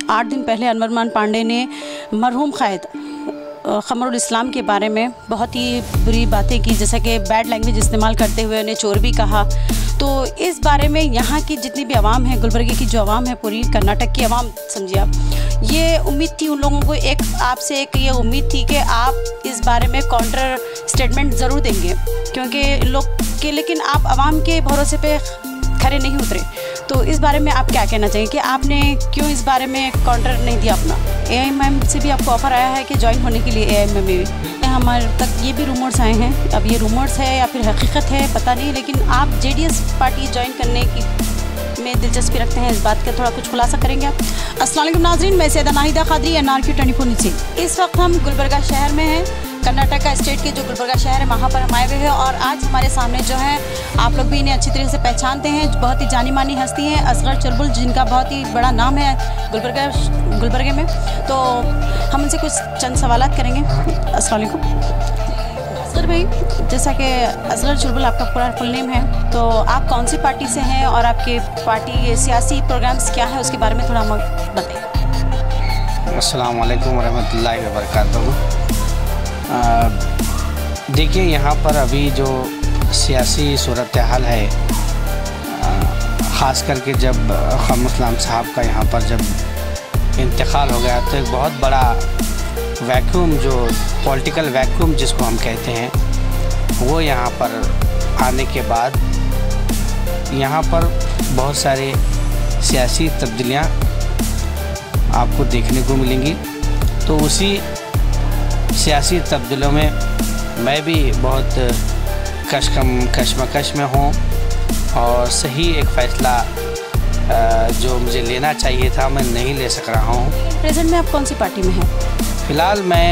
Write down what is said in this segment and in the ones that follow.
8 दिन पहले अनवरमान पांडे ने मरहूम क़ायद क़मरुल इस्लाम के बारे में बहुत ही बुरी बातें की, जैसा कि बैड लैंग्वेज इस्तेमाल करते हुए उन्हें चोर भी कहा। तो इस बारे में यहाँ की जितनी भी आवाम है, गुलबर्गे की जो आवाम है, पूरी कर्नाटक की आवाम समझिए आप, ये उम्मीद थी उन लोगों को, एक आपसे एक ये उम्मीद थी कि आप इस बारे में काउंटर स्टेटमेंट ज़रूर देंगे, क्योंकि लोग के लेकिन आप आवाम के भरोसे पे खरे नहीं उतरे। तो इस बारे में आप क्या कहना चाहिए कि आपने क्यों इस बारे में काउंटर नहीं दिया अपना? AIMM से भी आपको ऑफ़र आया है कि ज्वाइन होने के लिए AIMM में। हमारे तक ये भी रूमर्स आए हैं, अब ये रूमर्स है या फिर हकीकत है पता नहीं, लेकिन आप JDS पार्टी ज्वाइन करने की में दिलचस्पी रखते हैं, इस बात का थोड़ा कुछ खुलासा करेंगे आप? अस्सलाम वालेकुम नाज़रीन, मैं सैयदा नाहिदा क़ादरी, NRK 24 न्यूज़ से। इस वक्त हम गुलबर्गा शहर में हैं, कर्नाटक का स्टेट के जो गुलबर्गा शहर है वहाँ पर हम आए हुए हैं। और आज हमारे सामने जो है, आप लोग भी इन्हें अच्छी तरह से पहचानते हैं, बहुत ही जानी मानी हस्ती हैं, असगर चुलबुल, जिनका बहुत ही बड़ा नाम है गुलबर्गे में। तो हम उनसे कुछ चंद सवालात करेंगे। अस्सलाम वालेकुम असगर भाई, जैसा कि असगर चुलबुल आपका पूरा फुल नेम है, तो आप कौन सी पार्टी से हैं और आपके पार्टी सियासी प्रोग्राम्स क्या है, उसके बारे में थोड़ा हमें बताइए। अस्सलाम वालेकुम रहमतुल्लाहि व बरकातहू। देखिए, यहाँ पर अभी जो सियासी सूरत हाल है, ख़ास करके जब क़मरुल इस्लाम साहब का यहाँ पर जब इंतकाल हो गया, तो एक बहुत बड़ा वैक्यूम, जो पॉलिटिकल वैक्यूम जिसको हम कहते हैं, वो यहाँ पर आने के बाद यहाँ पर बहुत सारे सियासी तब्दीलियाँ आपको देखने को मिलेंगी। तो उसी सियासी तब्दीलियों में मैं भी बहुत कशमकश में हूँ, और सही एक फ़ैसला जो मुझे लेना चाहिए था मैं नहीं ले सक रहा हूँ। प्रेजेंट में आप कौन सी पार्टी में हैं? फ़िलहाल मैं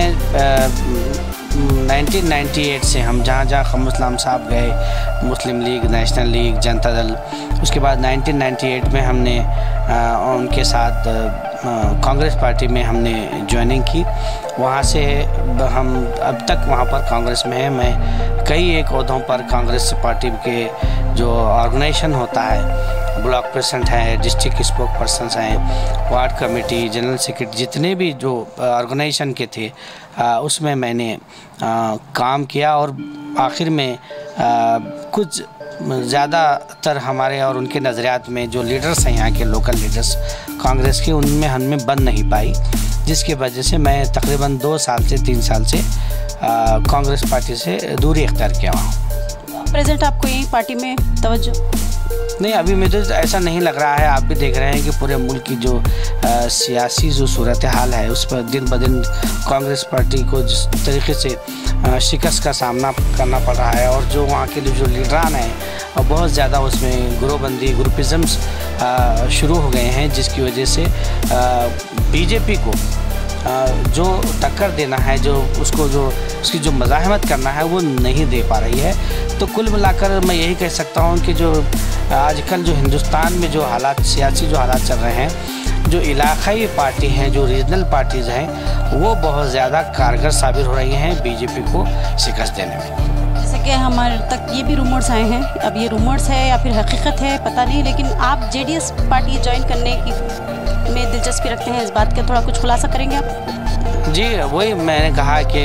1998 से हम जहाँ क़मरुल इस्लाम साहब गए, मुस्लिम league, national league, Janata Dal, उसके बाद 1998 में हमने उनके साथ कांग्रेस पार्टी में हमने ज्वाइनिंग की। वहाँ से हम अब तक वहाँ पर कांग्रेस में हैं। मैं कई एक ओहदों पर कांग्रेस पार्टी के जो ऑर्गेनाइजेशन होता है, ब्लॉक प्रेसिडेंट हैं, डिस्ट्रिक्ट स्पोक पर्सनस हैं, वार्ड कमेटी, जनरल सेक्रेटरी, जितने भी जो ऑर्गेनाइजेशन के थे उसमें मैंने काम किया। और आखिर में कुछ ज़्यादातर हमारे और उनके नज़रियात में जो लीडर्स हैं, यहाँ के लोकल लीडर्स कांग्रेस के, उनमें हमें बन नहीं पाई, जिसकी वजह से मैं तकरीबन 2 साल से 3 साल से कांग्रेस पार्टी से दूरी इख्तियार किया हूँ। प्रेजेंट आपको यही पार्टी में तवज्जो नहीं? अभी मुझे ऐसा नहीं लग रहा है। आप भी देख रहे हैं कि पूरे मुल्क की जो सियासी जो सूरत हाल है, उस पर दिन ब दिन कांग्रेस पार्टी को जिस तरीके से शिकस्त का सामना करना पड़ रहा है, और जो वहाँ के जो लीडरान हैं, और बहुत ज़्यादा उसमें ग्रोहबंदी, ग्रुपिज़म्स शुरू हो गए हैं, जिसकी वजह से बीजेपी को जो टक्कर देना है, जो उसकी जो मज़ाहमत करना है, वो नहीं दे पा रही है। तो कुल मिलाकर मैं यही कह सकता हूँ कि जो आजकल जो हिंदुस्तान में जो हालात, सियासी जो हालात चल रहे हैं, जो इलाक़ाई पार्टी हैं, जो रीजनल पार्टीज़ हैं, वो बहुत ज़्यादा कारगर साबित हो रही हैं बीजेपी को शिकस्त देने में। जैसे कि हमारे तक ये भी रूमर्स आए हैं, अब ये रूमर्स है या फिर हकीकत है पता नहीं, लेकिन आप JDS पार्टी ज्वाइन करने की में दिलचस्पी रखते हैं, इस बात का थोड़ा कुछ खुलासा करेंगे आप? जी, वही मैंने कहा कि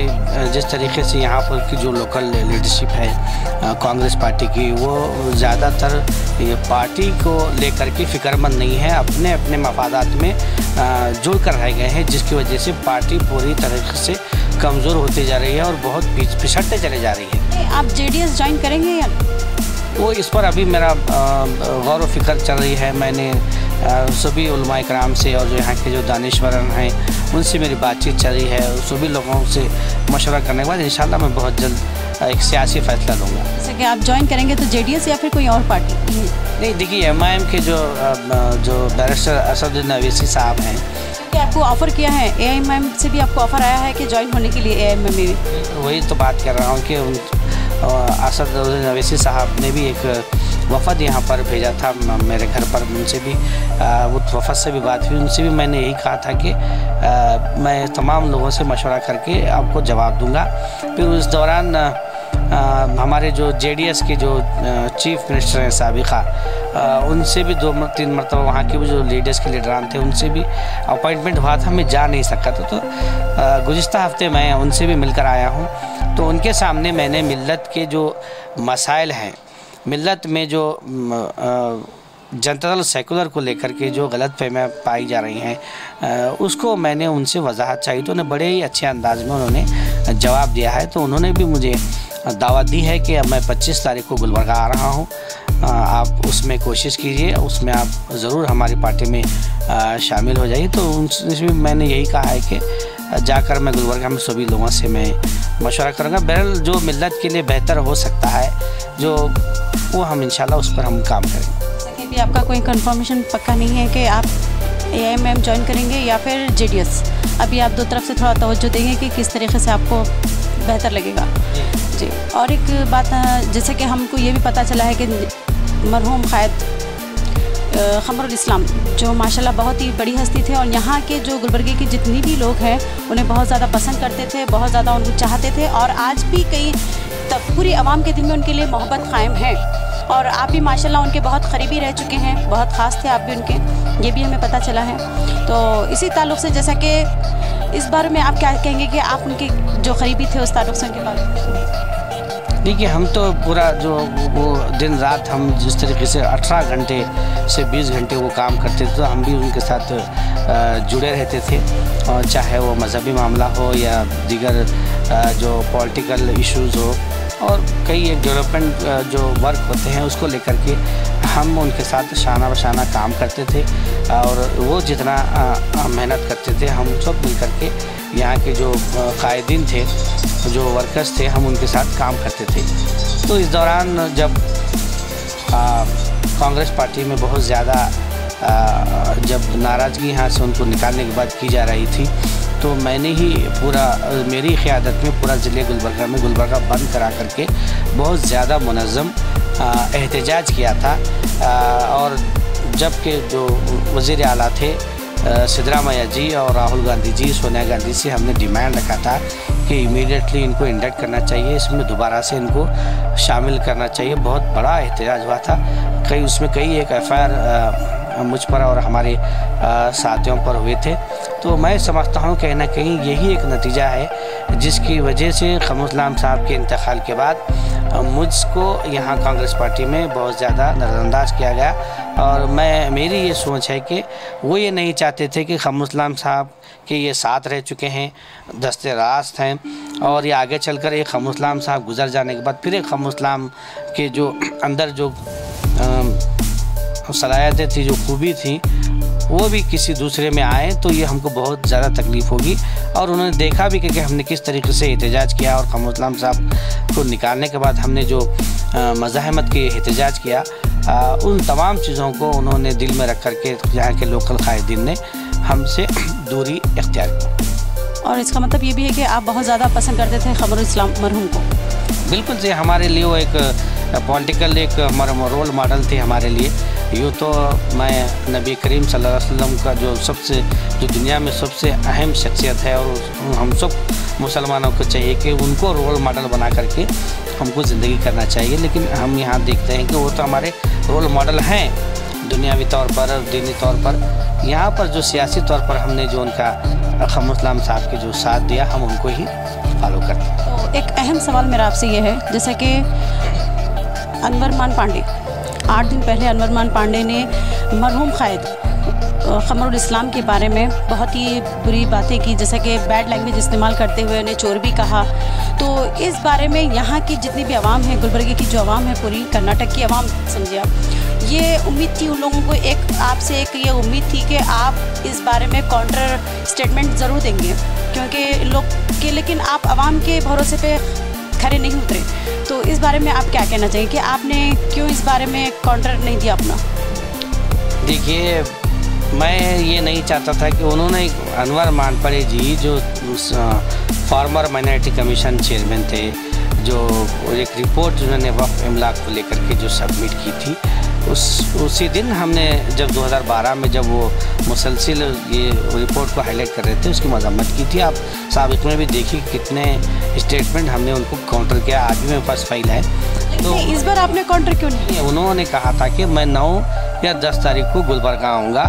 जिस तरीके से यहाँ पर की जो लोकल लीडरशिप है कांग्रेस पार्टी की, वो ज़्यादातर ये पार्टी को लेकर के फ़िक्रमंद नहीं है, अपने अपने मफादात में जुड़ कर रह गए हैं, जिसकी वजह से पार्टी पूरी तरीके से कमज़ोर होती जा रही है और बहुत पिछड़ते चले जा रही है। आप JDS ज्वाइन करेंगे या? वो इस पर अभी मेरा गौर व फिक्र चल रही है। मैंने सभी उलमाए कराम से और जो यहाँ के जो दानिश्वरन हैं, उनसे मेरी बातचीत चल रही है। सभी लोगों से मशवरा करने के बाद इंशाल्लाह मैं बहुत जल्द एक सियासी फ़ैसला लूँगा। जैसे कि आप ज्वाइन करेंगे तो JDS या फिर कोई और पार्टी? नहीं, देखिए, MIM के जो बैरिस्टर असदुद्दीन ओवैसी साहब हैं, क्या आपको ऑफ़र किया है? AIMM से भी आपको ऑफ़र आया है कि ज्वाइन होने के लिए AIMM में भी? वही तो बात कर रहा हूँ कि असदुद्दीन ओवैसी साहब ने भी एक वफ़द यहाँ पर भेजा था मेरे घर पर। उनसे भी वो वफ़द से भी बात हुई, उनसे भी मैंने यही कहा था कि मैं तमाम लोगों से मशवरा करके आपको जवाब दूंगा। फिर उस दौरान हमारे जो जेडीएस के जो चीफ मिनिस्टर हैं साबिका, उनसे भी 2-3 मरतबा वहाँ के भी जो लीडर्स के लीडरान थे उनसे भी अपॉइंटमेंट हुआ था, मैं जा नहीं सका था। तो गुज़िश्ता हफ्ते मैं उनसे भी मिलकर आया हूँ। तो उनके सामने मैंने मिल्लत के जो मसाइल हैं, मिल्लत में जो जनता दल सेकुलर को लेकर के जो गलत फहमियाँ पाई जा रही हैं, उसको मैंने उनसे वजाहत चाहिए। तो उन्हें बड़े ही अच्छे अंदाज में उन्होंने जवाब दिया है। तो उन्होंने भी मुझे दावत दी है कि मैं 25 तारीख को गुलबर्गा आ रहा हूँ, आप उसमें कोशिश कीजिए, उसमें आप ज़रूर हमारी पार्टी में शामिल हो जाइए। तो उसमें मैंने यही कहा है कि जाकर मैं गुलबर्गा में सभी लोगों से मैं मशवरा करूँगा। बहरहाल जो मिल्लत के लिए बेहतर हो सकता है, जो वो हम इंशाल्लाह उस पर हम काम करेंगे। भी आपका कोई कंफर्मेशन पक्का नहीं है कि आप AIMM ज्वाइन करेंगे या फिर JDS? अभी आप दो तरफ से थोड़ा तवज्जो देंगे कि किस तरीके से आपको बेहतर लगेगा जी। और एक बात, जैसे कि हमको ये भी पता चला है कि मरहूम क़ायद क़मरुल इस्लाम जो माशाल्लाह बहुत ही बड़ी हस्ती थे, और यहाँ के जो गुलबर्गे के जितनी भी लोग हैं उन्हें बहुत ज़्यादा पसंद करते थे, बहुत ज़्यादा उनको चाहते थे, और आज भी कई पूरी आवाम के दिल में उनके लिए मोहब्बत कायम है। और आप भी माशाल्लाह उनके बहुत करीबी रह चुके हैं, बहुत ख़ास थे आप भी उनके, ये भी हमें पता चला है। तो इसी ताल्लुक़ से जैसा कि इस बारे में आप क्या कहेंगे कि आप उनके जो करीबी थे उस ताल्लुक़ से उनके बारे में? देखिए, हम तो पूरा जो वो दिन रात हम जिस तरीके से 18 घंटे से 20 घंटे वो काम करते थे, तो हम भी उनके साथ जुड़े रहते थे, और चाहे वो मजहबी मामला हो या दीगर जो पॉलिटिकल इश्यूज़ हो, और कई एक डेवलपमेंट जो वर्क होते हैं उसको लेकर के हम उनके साथ शाना बशाना काम करते थे। और वो जितना मेहनत करते थे, हम सब मिल कर के यहाँ के जो कायदीन थे, जो वर्कर्स थे, हम उनके साथ काम करते थे। तो इस दौरान जब कांग्रेस पार्टी में बहुत ज़्यादा जब नाराज़गी यहाँ से उनको निकालने की बात की जा रही थी, तो मैंने ही मेरी क़यादत में पूरा ज़िले गुलबर्गा में गुलबर्गा बंद करा करके बहुत ज़्यादा मुनज़्ज़म एहतजाज किया था। और जबकि जो वज़ीर आला थे सिद्धरामैया जी और राहुल गांधी जी, सोनिया गांधी से हमने डिमांड रखा था कि इमीडिएटली इनको इंडक्ट करना चाहिए, इसमें दोबारा से इनको शामिल करना चाहिए। बहुत बड़ा एहतजाज हुआ था, उसमें कई एक FIR मुझ पर और हमारे साथियों पर हुए थे। तो मैं समझता हूँ कहीं ना कहीं यही एक नतीजा है जिसकी वजह से क़मरुल इस्लाम साहब के इंतकाल के बाद मुझको यहाँ कांग्रेस पार्टी में बहुत ज़्यादा नज़रअंदाज किया गया। और मेरी ये सोच है कि वो ये नहीं चाहते थे कि क़मरुल इस्लाम साहब के ये साथ रह चुके हैं, दस्ते रास्त हैं, और ये आगे चलकर एक क़मरुल इस्लाम साहब गुजर जाने के बाद फिर एक क़मरुल इस्लाम के जो अंदर जो सलाहियतें थी, जो खूबी थी, वो भी किसी दूसरे में आए तो ये हमको बहुत ज़्यादा तकलीफ़ होगी। और उन्होंने देखा भी कि हमने किस तरीके से एहतजाज किया, और क़मरुल इस्लाम साहब को निकालने के बाद हमने जो मज़ाहमत के एहतजाज किया, उन तमाम चीज़ों को उन्होंने दिल में रख कर के यहाँ के लोकल कायदीन ने हमसे दूरी इख्तियार की। और इसका मतलब ये भी है कि आप बहुत ज़्यादा पसंद करते थे क़मरुल इस्लाम मरहूम को? बिल्कुल जी, हमारे लिए वो एक पॉलिटिकल एक रोल मॉडल थे हमारे लिए। यूँ तो मैं नबी करीम सल्लल्लाहु अलैहि वसल्लम का जो दुनिया में सबसे अहम शख्सियत है, और हम सब मुसलमानों को चाहिए कि उनको रोल मॉडल बना करके हमको ज़िंदगी करना चाहिए। लेकिन हम यहाँ देखते हैं कि वो तो हमारे रोल मॉडल हैं दुनियावी तौर पर और दीनी तौर पर। यहाँ पर जो सियासी तौर पर हमने जो उनका क़मरुल इस्लाम साहब के जो साथ दिया, हम उनको ही फॉलो करते हैं। तो एक अहम सवाल मेरा आपसे ये है, जैसे कि अनवरमान पांडे, 8 दिन पहले अनवरमान पांडे ने मरहूम क़ायद क़मरुल इस्लाम के बारे में बहुत ही बुरी बातें की, जैसे कि बैड लैंग्वेज इस्तेमाल करते हुए उन्हें चोर भी कहा। तो इस बारे में यहाँ की जितनी भी आवाम है, गुलबर्गे की जो आवाम है, पूरी कर्नाटक की आवाम समझिए आप, ये उम्मीद थी उन लोगों को, आपसे ये उम्मीद थी कि आप इस बारे में काउंटर स्टेटमेंट ज़रूर देंगे, क्योंकि लेकिन आप आवाम के भरोसे पे खड़े नहीं उतरे। तो इस बारे में आप क्या कहना चाहिए कि आपने क्यों इस बारे में काउंटर नहीं दिया अपना? देखिए, मैं ये नहीं चाहता था कि उन्होंने अनवर मानपड़े जी जो फॉर्मर माइनॉरिटी कमीशन चेयरमैन थे, जो एक रिपोर्ट उन्होंने वक्फ इमलाक को लेकर के जो सबमिट की थी, उसी दिन हमने जब 2012 में जब वो मुसलसिल ये रिपोर्ट को हाईलाइट कर रहे थे उसकी मजम्मत की थी। आप साबिक में भी देखिए कितने स्टेटमेंट हमने उनको काउंटर किया। आज भी मेरे पास फाइल है। तो इस बार आपने काउंटर क्यों नहीं किया? उन्होंने कहा था कि मैं 9 या 10 तारीख को गुलबर्गा आऊँगा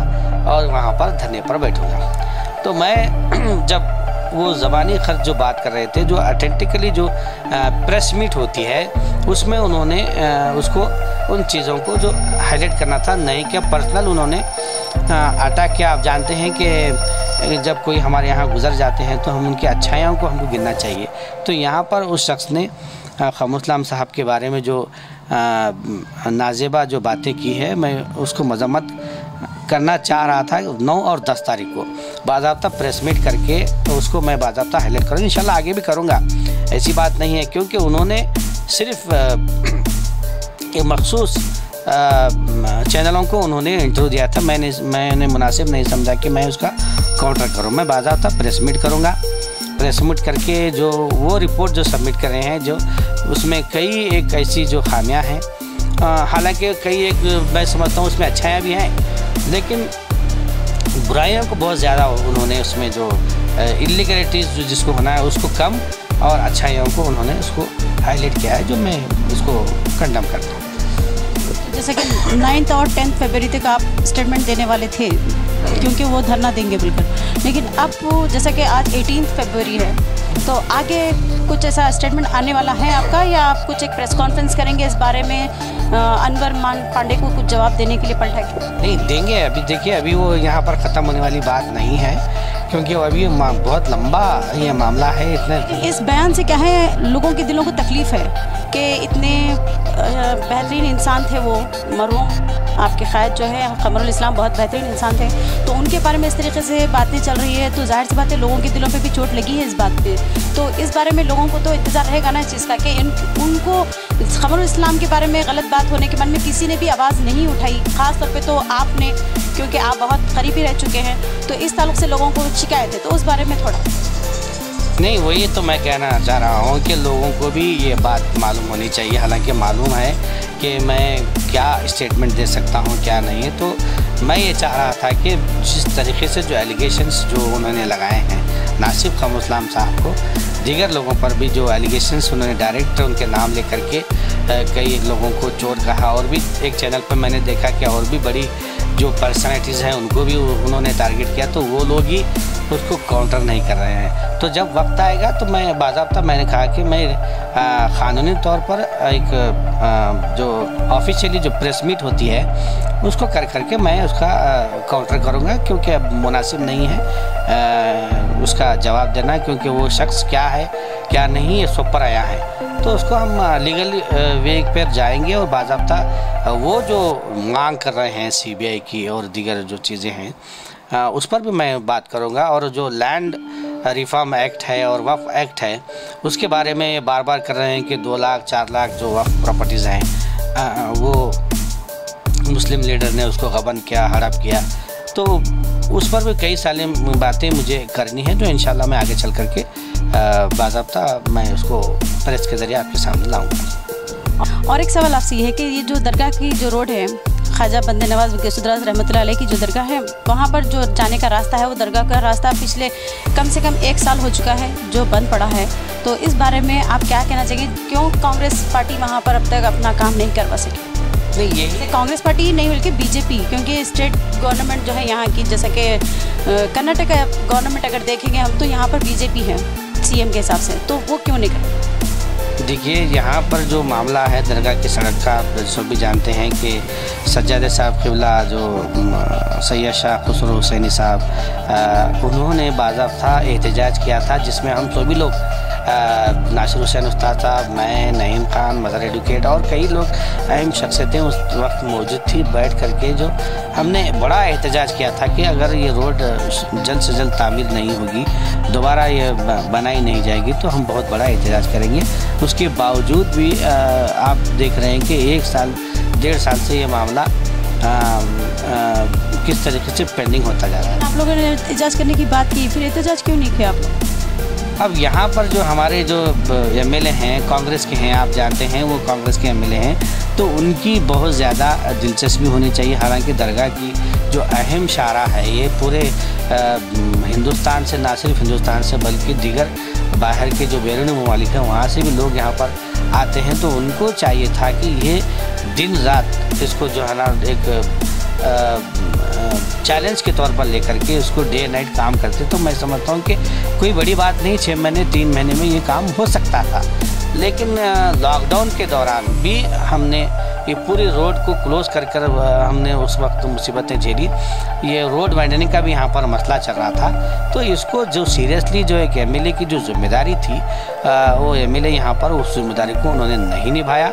और वहाँ पर धरने पर बैठूँगा। तो मैं जब वो ज़बानी खर्च जो बात कर रहे थे, जो ऑथेंटिकली जो प्रेस मीट होती है उसमें उन्होंने उसको उन चीज़ों को जो हाईलाइट करना था, नहीं क्या पर्सनल उन्होंने अटैक किया। आप जानते हैं कि जब कोई हमारे यहाँ गुजर जाते हैं तो हम उनकी अच्छाइयों को हमको गिनना चाहिए। तो यहाँ पर उस शख्स ने क़मरुल इस्लाम साहब के बारे में जो नाजेबा जो बातें की है, मैं उसको मजम्मत करना चाह रहा था 9 और 10 तारीख को बाज़ाब्ता प्रेस मीट करके, तो उसको मैं बाज़ाब्ता हाईलाइट करूँगा। इंशाल्लाह आगे भी करूँगा, ऐसी बात नहीं है, क्योंकि उन्होंने सिर्फ एक मखसूस चैनलों को उन्होंने इंटरव्यू दिया था। मैंने मुनासिब नहीं समझा कि मैं उसका काउंटर करूँ। मैं बाज़ाब्ता प्रेस मीट करूँगा। प्रेस मीट करके जो वो रिपोर्ट जो सबमिट कर रहे हैं, जो उसमें कई एक ऐसी जो खामियां हैं, हालांकि कई एक मैं समझता हूँ उसमें अच्छाइयाँ भी हैं, लेकिन बुराइयों को बहुत ज़्यादा उन्होंने उसमें जो इलीगलिटीज़ जो जिसको होना है उसको कम, और अच्छाइयों को उन्होंने उसको हाईलाइट किया है, जो मैं उसको कंडम करता हूँ। जैसे कि 9 और 10 फरवरी तक आप स्टेटमेंट देने वाले थे, क्योंकि वो धरना देंगे बिल्कुल, लेकिन अब जैसा कि आज 18 फरवरी है, तो आगे कुछ ऐसा स्टेटमेंट आने वाला है आपका, या आप कुछ एक प्रेस कॉन्फ्रेंस करेंगे इस बारे में अनवर मान पांडे को कुछ जवाब देने के लिए पलटा के? नहीं देंगे। अभी देखिए, अभी वो यहाँ पर ख़त्म होने वाली बात नहीं है, क्योंकि अभी बहुत लंबा ये मामला है। इतने इस बयान से क्या है, लोगों के दिलों को तकलीफ़ है कि इतने बेहतरीन इंसान थे वो मरहूम आपके क़ायद जो है क़मरुल इस्लाम, बहुत बेहतरीन इंसान थे, तो उनके बारे में इस तरीके से बातें चल रही है, तो जाहिर सी बात है लोगों के दिलों पे भी चोट लगी है इस बात पे। तो इस बारे में लोगों को तो इंतज़ार रहेगा ना इस चीज़ का कि उनको क़मरुल इस्लाम के बारे में गलत बात होने के मन में किसी ने भी आवाज़ नहीं उठाई, ख़ास तौर पे तो आपने, क्योंकि आप बहुत करीबी रह चुके हैं, तो इस ताल्लुक़ से लोगों को शिकायत है, तो उस बारे में थोड़ा नहीं, वही तो मैं कहना चाह रहा हूँ कि लोगों को भी ये बात मालूम होनी चाहिए। हालांकि मालूम है कि मैं क्या स्टेटमेंट दे सकता हूँ क्या नहीं है। तो मैं ये चाह रहा था कि जिस तरीके से जो एलिगेशंस जो उन्होंने लगाए हैं, ना सिर्फ क़मरुल इस्लाम साहब को, दीगर लोगों पर भी जो एलिगेशंस उन्होंने डायरेक्ट उनके नाम ले करके कई लोगों को चोर कहा, और भी एक चैनल पर मैंने देखा कि और भी बड़ी जो पर्सनैलिटीज़ हैं उनको भी उन्होंने टारगेट किया, तो वो लोग ही उसको काउंटर नहीं कर रहे हैं। तो जब वक्त आएगा तो मैं बाज़ाब्ता मैंने कहा कि मैं क़ानूनी तौर पर एक जो ऑफिशियली जो प्रेस मीट होती है उसको करके मैं उसका काउंटर करूँगा, क्योंकि अब मुनासिब नहीं है उसका जवाब देना, क्योंकि वो शख्स क्या है क्या नहीं ये सब पर आया है। तो उसको हम लीगल वे पर जाएंगे, और बाज़ाब्ता वो जो मांग कर रहे हैं CBI की और दीगर जो चीज़ें हैं उस पर भी मैं बात करूंगा। और जो लैंड रिफॉर्म एक्ट है और वक्फ एक्ट है उसके बारे में ये बार बार कर रहे हैं कि 2 लाख 4 लाख जो वक्फ प्रॉपर्टीज़ हैं वो मुस्लिम लीडर ने उसको गबन किया, हड़प किया, तो उस पर भी कई सारी बातें मुझे करनी है, जो इंशाल्लाह मैं आगे चल करके बाज़ाब्ता मैं उसको प्रेस के ज़रिए आपके सामने लाऊंगा। और एक सवाल आपसे ये है कि ये जो दरगाह की जो रोड है, ख्वाजा बंदे नवाज़ गौसुद्दौला रहमतुल्लाह अलैह की जो दरगाह है, वहाँ पर जो जाने का रास्ता है, वो दरगाह का रास्ता पिछले कम से कम 1 साल हो चुका है जो बंद पड़ा है, तो इस बारे में आप क्या कहना चाहिए? क्यों कांग्रेस पार्टी वहाँ पर अब तक अपना काम नहीं करवा सकी? नहीं, यही कांग्रेस पार्टी ही नहीं बल्कि BJP, क्योंकि स्टेट गवर्नमेंट जो है यहाँ की, जैसे कि कर्नाटक गवर्नमेंट अगर देखेंगे हम, तो यहाँ पर BJP है CM के हिसाब से, तो वो क्यों नहीं कर? देखिए, यहाँ पर जो मामला है दरगाह की सड़क का, सब भी जानते हैं कि सज्जाद साहब क़िबला जो सैयद शाह खुसरो हुसैनी साहब उन्होंने बाज़ाब्ता एहतजाज किया था, जिसमें हम सभी लोग नासिर हुसैन उस्ताद साहब, मैं, नईम खान, मदर एडवोकेट और कई लोग अहम शख्सियतें उस वक्त मौजूद थी, बैठ करके जो हमने बड़ा एहतजाज किया था कि अगर ये रोड जल्द से जल्द तामीर नहीं होगी, दोबारा ये बनाई नहीं जाएगी, तो हम बहुत बड़ा एहतजाज करेंगे। उसके बावजूद भी आप देख रहे हैं कि 1 साल 1.5 साल से ये मामला किस तरीके से पेंडिंग होता जा रहा है। आप लोगों ने एहतजाज करने की बात की, फिर एहतजाज क्यों नहीं किया आप लोग? अब यहाँ पर जो हमारे जो एमएलए हैं कांग्रेस के हैं, आप जानते हैं वो कांग्रेस के एमएलए हैं, तो उनकी बहुत ज़्यादा दिलचस्पी होनी चाहिए। हालांकि दरगाह की जो अहम शारा है ये पूरे हिंदुस्तान से, ना सिर्फ हिंदुस्तान से बल्कि दीगर बाहर के जो बैरून ममालिक हैं वहाँ से भी लोग यहाँ पर आते हैं, तो उनको चाहिए था कि ये दिन रात इसको जो है ना एक चैलेंज के तौर पर लेकर के उसको डे नाइट काम करते। तो मैं समझता हूँ कि कोई बड़ी बात नहीं, 6 महीने 3 महीने में ये काम हो सकता था। लेकिन लॉकडाउन के दौरान भी हमने ये पूरी रोड को क्लोज़ कर हमने उस वक्त मुसीबतें झेली। ये रोड वाइडनिंग का भी यहाँ पर मसला चल रहा था, तो इसको जो सीरियसली जो एक एमएलए की जो जिम्मेदारी थी वो एमएलए यहाँ पर उस जिम्मेदारी को उन्होंने नहीं निभाया।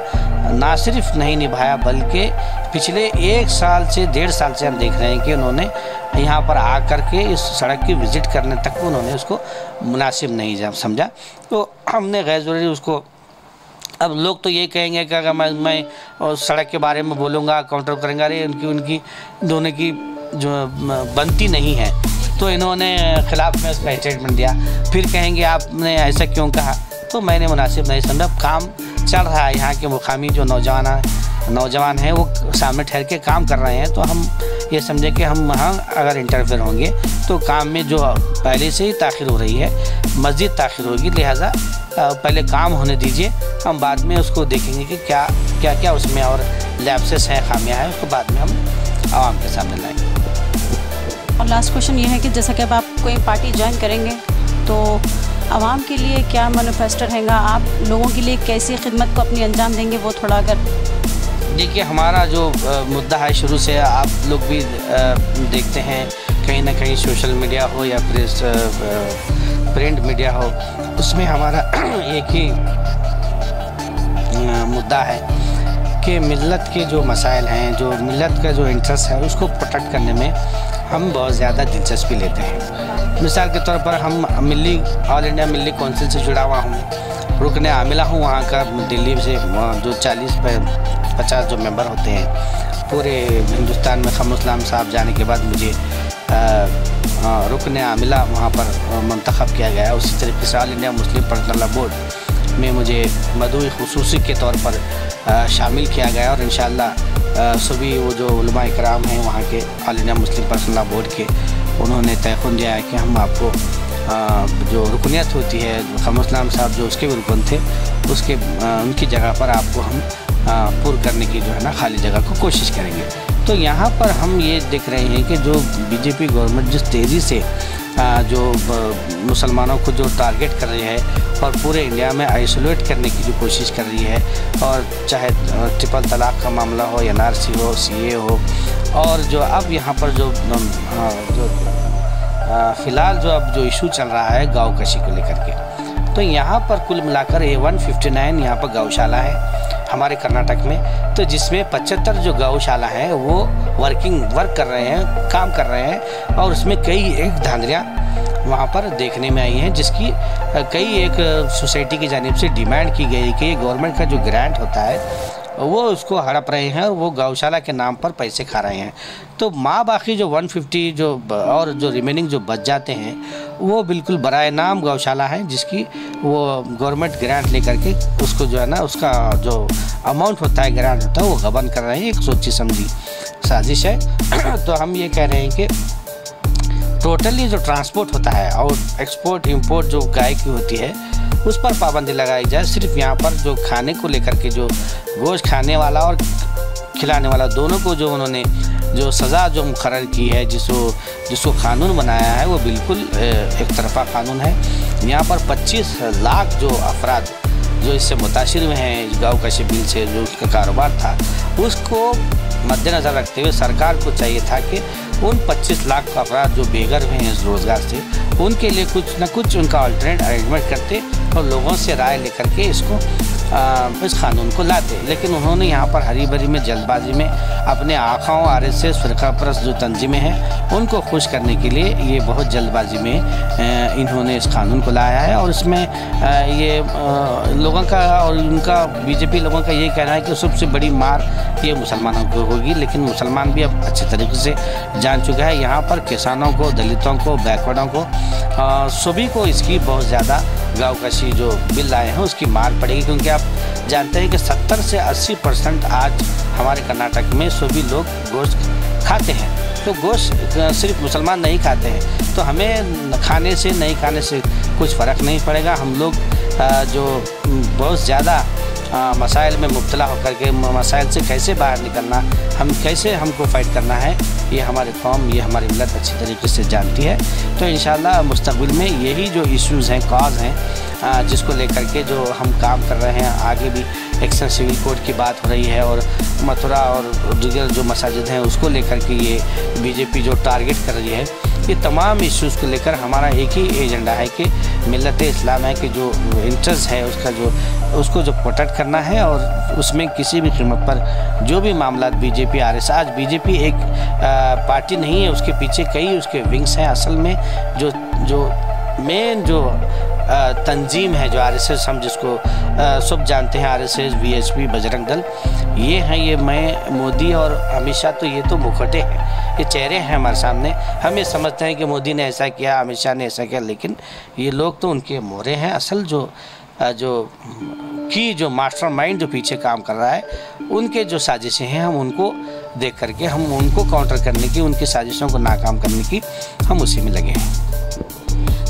ना सिर्फ नहीं निभाया बल्कि पिछले 1 साल से 1.5 साल से हम देख रहे हैं कि उन्होंने यहाँ पर आकर के इस सड़क की विज़िट करने तक उन्होंने उसको मुनासिब नहीं समझा। तो हमने गैर ज़रूरी उसको, अब लोग तो ये कहेंगे कि अगर मैं सड़क के बारे में बोलूँगा काउंटर करेंगे, अरे उनकी दोनों की जो बनती नहीं है, तो इन्होंने खिलाफ में उसका स्टेटमेंट दिया। फिर कहेंगे आपने ऐसा क्यों कहा, तो मैंने मुनासिब नहीं समझा। काम चल रहा है, यहाँ के मुकामी जो नौजवान हैं वो सामने ठहर के काम कर रहे हैं, तो हम ये समझे कि हम वहाँ अगर इंटरफेयर होंगे तो काम में जो पहले से ही ताख़िर हो रही है मज़ीद ताख़िर होगी। लिहाजा पहले काम होने दीजिए, हम बाद में उसको देखेंगे कि क्या क्या उसमें और लैप्सेस हैं, खामियां हैं, उसको बाद में हम आवाम के सामने लाएंगे। और लास्ट क्वेश्चन ये है कि जैसा कि अब आप कोई पार्टी ज्वाइन करेंगे तो आवाम के लिए क्या मैनिफेस्टो रहेगा, आप लोगों के लिए कैसी खिदमत को अपनी अंजाम देंगे, वो थोड़ा अगर। देखिए, हमारा जो मुद्दा है शुरू से आप लोग भी देखते हैं, कहीं ना कहीं सोशल मीडिया हो या प्रिंट मीडिया हो, उसमें हमारा एक ही मुद्दा है कि मिल्लत के जो मसाइल हैं, जो मिल्लत का जो इंटरेस्ट है उसको प्रोटेक्ट करने में हम बहुत ज़्यादा दिलचस्पी लेते हैं। मिसाल के तौर पर हम ऑल इंडिया मिल्ली काउंसिल से जुड़ा हुआ हूँ, रुकने आमिला हूँ वहाँ का, दिल्ली से जो 40-50 जो मेंबर होते हैं पूरे हिंदुस्तान में। खम्सुल साहब जाने के बाद मुझे रुकने आमिला वहाँ पर मंतखब किया गया। उसी तरीके से all India Muslim personal law board में मुझे मदई खुसूसी के तौर पर शामिल किया गया, और इंशाअल्लाह सभी वो जो उलमा इकराम हैं वहाँ के all India Muslim personal law board के, उन्होंने तयख़ुन दिया है कि हम आपको जो रुकनियत होती है, खम्सुल साहब जो उसके भी रुकन थे, उसके उनकी जगह पर आपको हम पूर्ण करने की जो है ना खाली जगह को कोशिश करेंगे। तो यहाँ पर हम ये देख रहे हैं कि जो बीजेपी गवर्नमेंट जिस तेज़ी से जो मुसलमानों को जो टारगेट कर रही है और पूरे इंडिया में आइसोलेट करने की जो कोशिश कर रही है, और चाहे ट्रिपल तलाक का मामला हो, NRC हो, CA हो, और जो अब यहाँ पर जो फ़िलहाल जो अब जो इशू चल रहा है गाँव कशी को लेकर के, तो यहाँ पर कुल मिलाकर 159 यहाँ पर गौशाला है हमारे कर्नाटक में, तो जिसमें 75 जो गौशाला हैं वो वर्क कर रहे हैं, काम कर रहे हैं, और उसमें कई एक धांधलियाँ वहाँ पर देखने में आई हैं, जिसकी कई एक सोसाइटी की जानिब से डिमांड की गई कि गवर्नमेंट का जो ग्रांट होता है वो उसको हड़प रहे हैं और वो गौशाला के नाम पर पैसे खा रहे हैं। तो बाकी जो 150 जो और जो रिमेनिंग जो बच जाते हैं वो बिल्कुल बराए नाम गौशाला है, जिसकी वो गवर्नमेंट ग्रांट लेकर के उसको जो है ना उसका जो अमाउंट होता है, ग्रांट होता है, वो गबन कर रहे हैं। एक सोची समझी साजिश है। तो हम ये कह रहे हैं कि टोटली जो ट्रांसपोर्ट होता है और एक्सपोर्ट इंपोर्ट जो गाय की होती है उस पर पाबंदी लगाई जाए। सिर्फ यहाँ पर जो खाने को लेकर के जो गोश्त खाने वाला और खिलाने वाला दोनों को जो उन्होंने जो सज़ा जो मुकर्रर की है, जिसको कानून बनाया है, वो बिल्कुल एक तरफा कानून है। यहाँ पर 25 लाख जो अफराद जो इससे मुतासिर हुए हैं गाँव कशी बिल से, जो उसका कारोबार था, उसको मद्देनज़र रखते हुए सरकार को चाहिए था कि उन 25 लाख अफराद जो बेघर हुए हैं इस रोज़गार से, उनके लिए कुछ न कुछ उनका अल्टरनेट अरेंजमेंट करते और लोगों से राय लेकर के इसको इस कानून को लाते। लेकिन उन्होंने यहाँ पर हरी भरी में जल्दबाजी में अपने आखाओं RSS फ़िरक़ापरस्त जो तंजीमें हैं उनको खुश करने के लिए ये बहुत जल्दबाजी में इन्होंने इस कानून को लाया है। और इसमें ये लोगों का और उनका बीजेपी लोगों का ये कहना है कि सबसे बड़ी मार ये मुसलमानों को होगी। लेकिन मुसलमान भी अब अच्छे तरीके से जान चुका है यहाँ पर किसानों को, दलितों को, बैकवर्डों को सभी को इसकी बहुत ज़्यादा गाँवकशी जो बिल लाए हैं उसकी मार पड़ेगी, क्योंकि आप जानते हैं कि 70 से 80% आज हमारे कर्नाटक में सभी लोग गोश्त खाते हैं। तो गोश्त सिर्फ मुसलमान नहीं खाते हैं, तो हमें खाने से नहीं खाने से कुछ फ़र्क नहीं पड़ेगा। हम लोग जो बहुत ज़्यादा मसाइल में मुब्तला होकर के मसाइल से कैसे बाहर निकलना, हमको फ़ाइट करना है, ये हमारी कौम, ये हमारी मिलत अच्छी तरीके से जानती है। तो इंशाअल्लाह मुस्तक़बिल में यही जो इश्यूज़ हैं, कॉज हैं, जिसको लेकर के जो हम काम कर रहे हैं, आगे भी एक्शन सिविल कोड की बात हो रही है और मथुरा और दीगर जो मसाजिद हैं उसको लेकर के ये बीजेपी जो टारगेट कर रही है, ये तमाम इश्यूज़ को लेकर हमारा एक ही एजेंडा है कि मिल्लत इस्लाम है कि जो इंटरेस्ट है उसको जो प्रोटेक्ट करना है, और उसमें किसी भी कीमत पर जो भी मामला बीजेपी आरएसएस, आज बीजेपी एक पार्टी नहीं है, उसके पीछे कई उसके विंग्स हैं। असल में जो मेन जो तंजीम है, जो आरएसएस हम जिसको सब जानते हैं, आरएसएस, वीएचपी, बजरंग दल, ये हैं, ये मैं मोदी और अमित शाह, तो ये तो मुखौटे हैं, ये चेहरे हैं हमारे सामने। हम ये समझते हैं कि मोदी ने ऐसा किया, अमित शाह ने ऐसा किया, लेकिन ये लोग तो उनके मोहरे हैं। असल जो मास्टरमाइंड जो पीछे काम कर रहा है, उनके जो साजिशें हैं, हम उनको देख करके हम उनको काउंटर करने की, उनकी साजिशों को नाकाम करने की हम उसी में लगे हैं।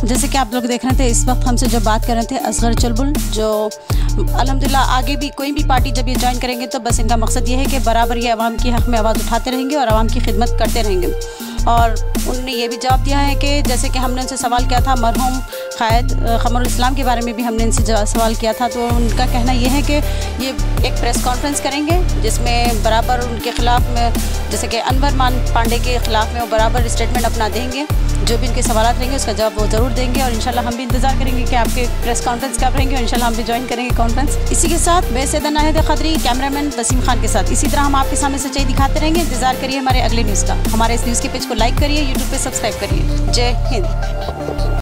जैसे कि आप लोग देख रहे थे, इस वक्त हमसे जो बात कर रहे थे असगर चुलबुल, जो अल्हम्दुलिल्लाह आगे भी कोई भी पार्टी जब ये ज्वाइन करेंगे तो बस इनका मकसद ये है कि बराबर ये अवाम की हक़ में आवाज़ उठाते रहेंगे और आवाम की खिदमत करते रहेंगे। और उन्होंने ये भी जवाब दिया है कि जैसे कि हमने उनसे सवाल किया था मरहूम क़ायद क़मरुल इस्लाम के बारे में भी हमने इनसे सवाल किया था, तो उनका कहना ये है कि ये एक प्रेस कॉन्फ्रेंस करेंगे जिसमें बराबर उनके ख़िलाफ़ में, जैसे कि अनवर मान पांडे के ख़िलाफ़ में वो बराबर स्टेटमेंट अपना देंगे, जो भी इनके सवाल रहेंगे उसका जवाब वो ज़रूर देंगे। और इंशाल्लाह हम भी इंतज़ार करेंगे कि आपके प्रेस कॉन्फ्रेंस कब रहेंगे, और इंशाल्लाह हम भी ज्वाइन करेंगे कॉन्फ्रेंस। इसी के साथ मैं सैयदा नाहिदा खदरी, कैमरामैन वसीम खान के साथ इसी तरह हम आपके सामने सच्चाई दिखाते रहेंगे। इंतज़ार करिए हमारे अगले न्यूज़ का। हमारे इस न्यूज़ के पेज को लाइक करिए, यूट्यूब पर सब्सक्राइब करिए। जय हिंद।